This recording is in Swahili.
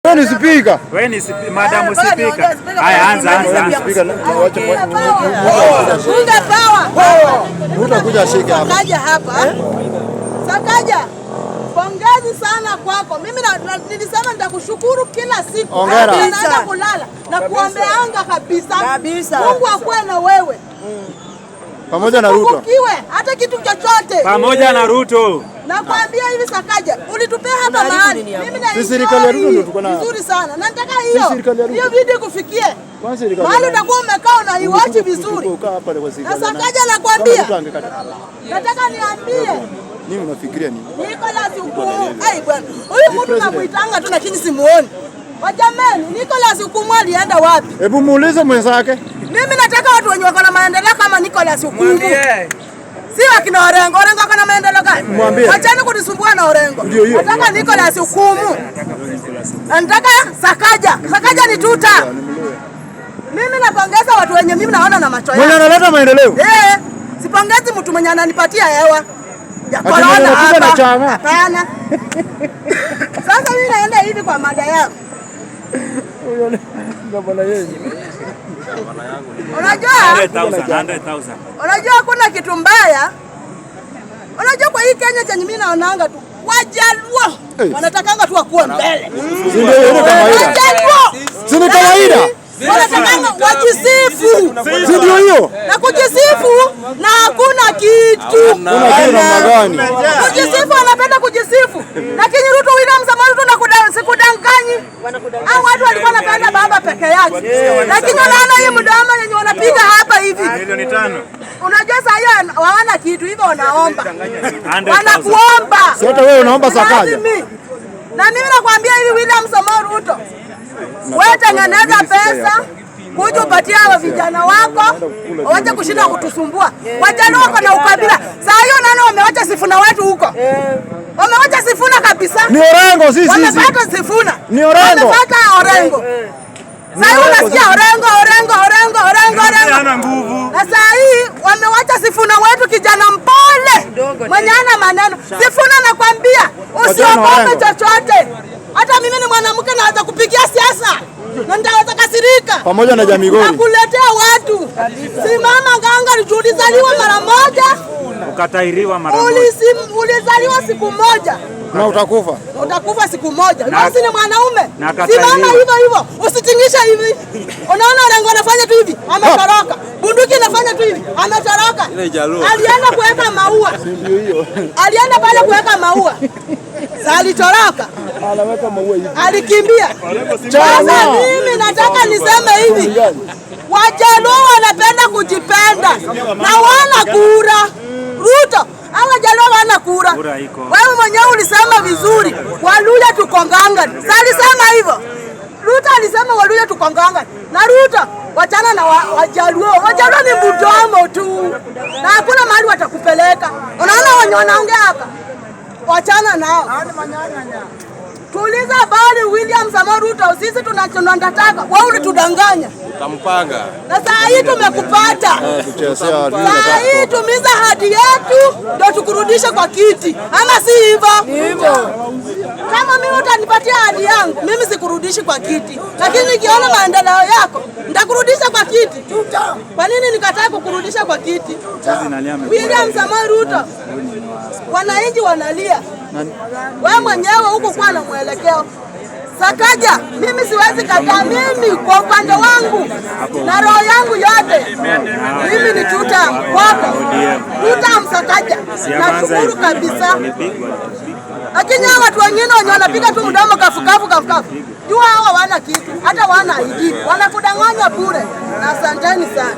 Wewe ni speaker. Wewe ni madam speaker. Haya, anza. Speaker waache Bunge power. Utakuja shika hapa. Sakaja hapa. Sakaja. Pongezi sana kwako. Mimi nilisema nitakushukuru kila siku. Naenda kulala na kuombeanga kabisa. Mungu akuwe na wewe. Pamoja na Ruto. Ukiwe hata kitu chochote. Pamoja na Ruto. Nakwambia hivi Sakaja, ulitupea hapa mahali. Mimi na serikali ya Ruto ndio tuko nayo. Vizuri sana. Na nataka hiyo video kufikie. Mahali utakuwa umekaa na iwachi vizuri. Na Sakaja nakwambia. Nataka niambie. Nini unafikiria nini? Nicholas Hukumu. Bwana. Huyu mtu namuitanga tu lakini simuoni. Wajameni, Nicholas Hukumu alienda wapi? Hebu muulize mwenzake. Mimi nataka watu wenye wako na maendeleo kama Nicholas Hukumu. Si wakina Orengo. Orengo kana maendeleo gani? Wachani kunisumbua na Orengo. Nataka Nicholas Hukumu. Nataka Sakaja. Sakaja ni tuta. Mimi napongeza watu wenye mimi naona na macho yangu. Mwenye analeta maendeleo? Sipongezi mtu mwenye ananipatia hewa. Ya corona hapa. Hapana. Sasa mimi naenda hivi kwa mada yangu. Unajua 100,000. Unajua kuna kitu mbaya. Unajua kwa hii Kenya chenye mimi naonanga tu Wajaluo wanatakanga tu wakuwe mbele. Si ni kawaida. Wanatakanga wajisifu. Si ndio hiyo? Na kujisifu na hakuna kitu. Kuna kitu namna gani? Kujisifu anapenda kujisifu. Lakini Ruto William Samoei Ruto sikudanganyi. Hao watu walikuwa wanapenda baba peke yake. Lakini unaona hii mdomo yenye wanapiga hapa hivi. Milioni 5. Unajua saa hiyo hawana kitu hivyo wanaomba. Wanakuomba. Sasa wewe unaomba Sakaja. Na mimi nakwambia hivi William Samoei Ruto. Wewe tengeneza pesa, kuja upatie hawa vijana wako, wache kushinda kutusumbua. Wajana wako na ukabila. Saa hiyo nani wamewacha Sifuna wetu huko? Wamewacha Sifuna kabisa. Ni Orengo sisi. Wamepata Sifuna. Ni Orengo. Wamepata Orengo. Saa hiyo unasikia Orengo. Hana nguvu. Na saa hii wamewacha Sifuna wetu kijana mpole. Mwenye ana maneno. Sifuna nakwambia, usiogope chochote. Hata mimi ni mwanamke naweza kupigia siasa. Na nitaweza kasirika. Pamoja na Jamigori. Nakuletea watu. Simama nganga ulizaliwa mara moja. Ukatairiwa mara moja. Ulizaliwa siku moja. Na utakufa. Utakufa siku moja. Na si ni mwanaume. Simama hivyo. Usitingisha hivi. Unaona Orengo anafanya tu hivi. Ametoroka. Bunduki anafanya tu hivi. Ametoroka. Alienda kuweka maua. Ndio hiyo. Alienda pale kuweka maua. Alitoroka. Anaweka maua hivi. Alikimbia. Sasa mimi nataka niseme hivi. Wajaluo wanapenda kujipenda. Na wana kura. Ruto, hawa Wajaluo wana kura. Wewe mwenyewe ulisema vizuri. Waluya tukonganga. Sasa alisema hivyo. Ruto alisema Waluya tukonganga. Na Ruto, wachana na Wajaluo. Wajaluo ni mdomo tu. Na hakuna mahali watakupeleka. Unaona wenye wanaongea hapa? Wachana nao. Tuuliza habari William Samoei Ruto, sisi tunachotaka. Wewe ulitudanganya. Tampanga. Na saa hii tumekupata. Saa hii tumiza hadi yetu ndio tukurudisha kwa kiti. Ama si hivyo? Kama mimi utanipatia hadi yangu, mimi sikurudishi kwa kiti. Lakini nikiona maendeleo yako, nitakurudisha kwa kiti. Kwa nini nikataa kukurudisha kwa kiti? William Samoei Ruto. Wananchi wanalia. Wewe mwenyewe huko kwa na mwelekeo. Sakaja, mimi siwezi kataa. Mimi kwa upande wangu na roho yangu yote, mimi ni tuta kwako. Tuta Msakaja. Nashukuru kabisa. Lakini hawa watu wengine wenye wanapiga tu mdomo kafukafu. Jua hao hawana kitu, hata wana ID. Wanakudanganya bure. Na asanteni sana.